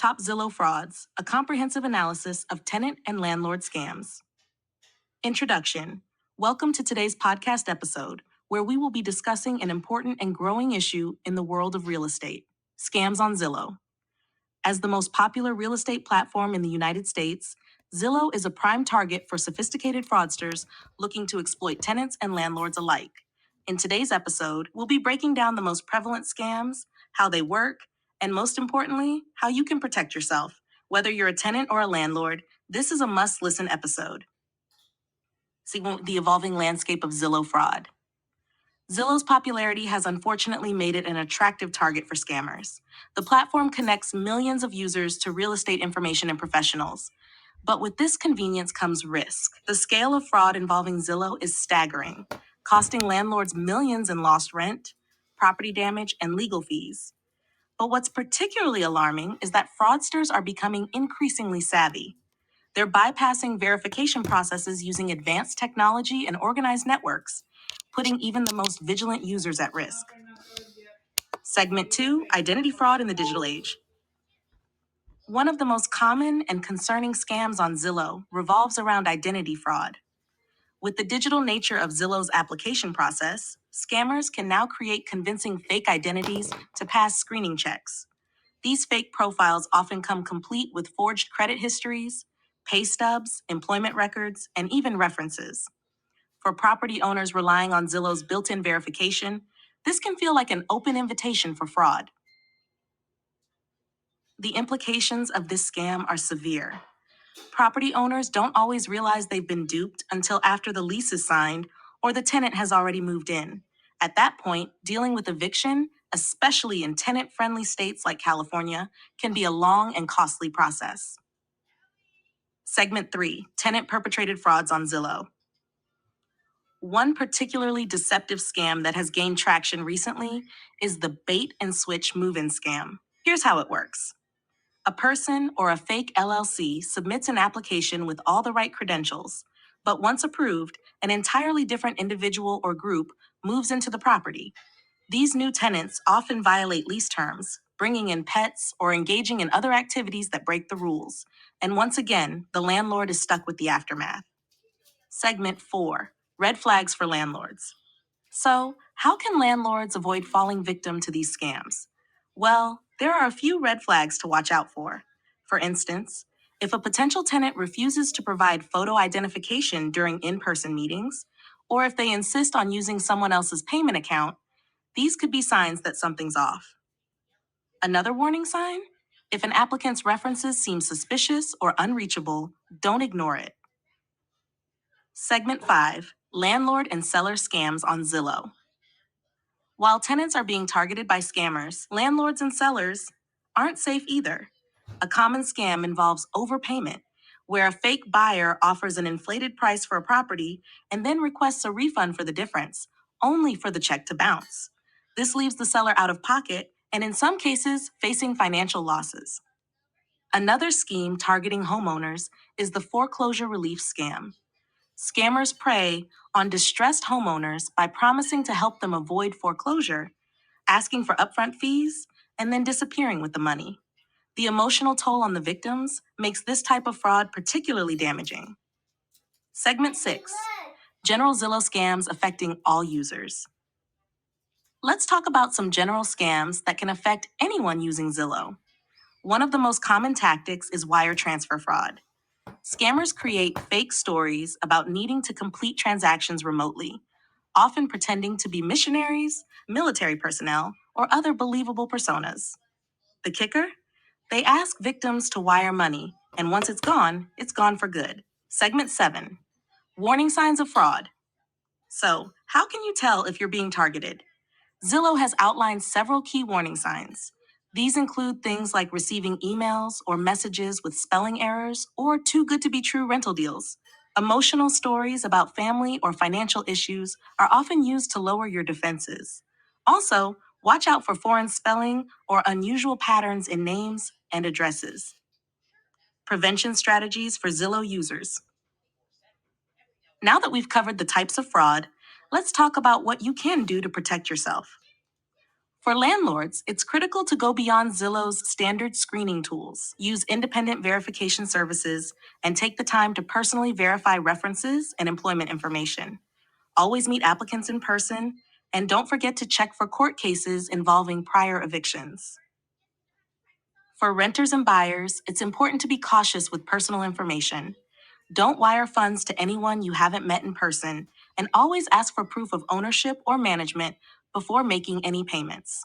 Top Zillow Frauds, a comprehensive analysis of tenant and landlord scams. Introduction. Welcome to today's podcast episode, where we will be discussing an important and growing issue in the world of real estate: scams on Zillow. As the most popular real estate platform in the United States, Zillow is a prime target for sophisticated fraudsters looking to exploit tenants and landlords alike. In today's episode, we'll be breaking down the most prevalent scams, how they work, and most importantly, how you can protect yourself. Whether you're a tenant or a landlord, this is a must-listen episode. See the evolving landscape of Zillow fraud. Zillow's popularity has unfortunately made it an attractive target for scammers. The platform connects millions of users to real estate information and professionals. But with this convenience comes risk. The scale of fraud involving Zillow is staggering, costing landlords millions in lost rent, property damage, and legal fees. But what's particularly alarming is that fraudsters are becoming increasingly savvy. They're bypassing verification processes using advanced technology and organized networks, putting even the most vigilant users at risk. Segment 2, Identity Fraud in the Digital Age. One of the most common and concerning scams on Zillow revolves around identity fraud. With the digital nature of Zillow's application process, scammers can now create convincing fake identities to pass screening checks. These fake profiles often come complete with forged credit histories, pay stubs, employment records, and even references. For property owners relying on Zillow's built-in verification, this can feel like an open invitation for fraud. The implications of this scam are severe. Property owners don't always realize they've been duped until after the lease is signed or the tenant has already moved in. At that point, dealing with eviction, especially in tenant-friendly states like California, can be a long and costly process. Segment 3, Tenant-Perpetrated Frauds on Zillow. One particularly deceptive scam that has gained traction recently is the bait-and-switch move-in scam. Here's how it works. A person or a fake LLC submits an application with all the right credentials, but once approved, an entirely different individual or group moves into the property. These new tenants often violate lease terms, bringing in pets or engaging in other activities that break the rules. And once again, the landlord is stuck with the aftermath. Segment 4, Red Flags for Landlords. So, how can landlords avoid falling victim to these scams? Well, there are a few red flags to watch out for. For instance, if a potential tenant refuses to provide photo identification during in-person meetings, or if they insist on using someone else's payment account, these could be signs that something's off. Another warning sign? If an applicant's references seem suspicious or unreachable, don't ignore it. Segment 5, Landlord and Seller Scams on Zillow. While tenants are being targeted by scammers, landlords and sellers aren't safe either. A common scam involves overpayment, where a fake buyer offers an inflated price for a property and then requests a refund for the difference, only for the check to bounce. This leaves the seller out of pocket and, in some cases, facing financial losses. Another scheme targeting homeowners is the foreclosure relief scam. Scammers prey on distressed homeowners by promising to help them avoid foreclosure, asking for upfront fees, and then disappearing with the money. The emotional toll on the victims makes this type of fraud particularly damaging. Segment 6, General Zillow Scams Affecting All Users. Let's talk about some general scams that can affect anyone using Zillow. One of the most common tactics is wire transfer fraud. Scammers create fake stories about needing to complete transactions remotely, often pretending to be missionaries, military personnel, or other believable personas. The kicker? They ask victims to wire money, and once it's gone for good. Segment 7, Warning Signs of Fraud. So, how can you tell if you're being targeted? Zillow has outlined several key warning signs. These include things like receiving emails or messages with spelling errors or too good to be true rental deals. Emotional stories about family or financial issues are often used to lower your defenses. Also, watch out for foreign spelling or unusual patterns in names and addresses. Prevention strategies for Zillow users. Now that we've covered the types of fraud, let's talk about what you can do to protect yourself. For landlords, it's critical to go beyond Zillow's standard screening tools, use independent verification services, and take the time to personally verify references and employment information. Always meet applicants in person, and don't forget to check for court cases involving prior evictions. For renters and buyers, it's important to be cautious with personal information. Don't wire funds to anyone you haven't met in person, and always ask for proof of ownership or management before making any payments.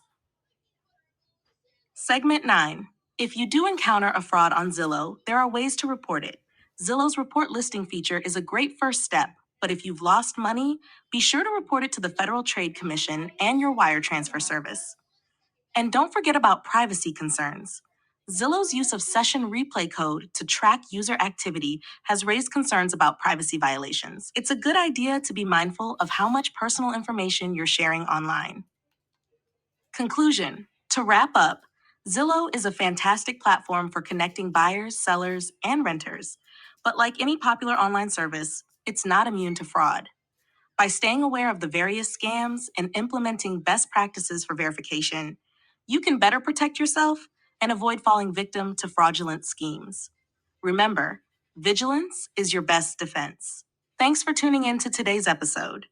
Segment 9. If you do encounter a fraud on Zillow, there are ways to report it. Zillow's report listing feature is a great first step, but if you've lost money, be sure to report it to the Federal Trade Commission and your wire transfer service. And don't forget about privacy concerns. Zillow's use of session replay code to track user activity has raised concerns about privacy violations. It's a good idea to be mindful of how much personal information you're sharing online. Conclusion. To wrap up, Zillow is a fantastic platform for connecting buyers, sellers, and renters. But like any popular online service, it's not immune to fraud. By staying aware of the various scams and implementing best practices for verification, you can better protect yourself and avoid falling victim to fraudulent schemes. Remember, vigilance is your best defense. Thanks for tuning in to today's episode.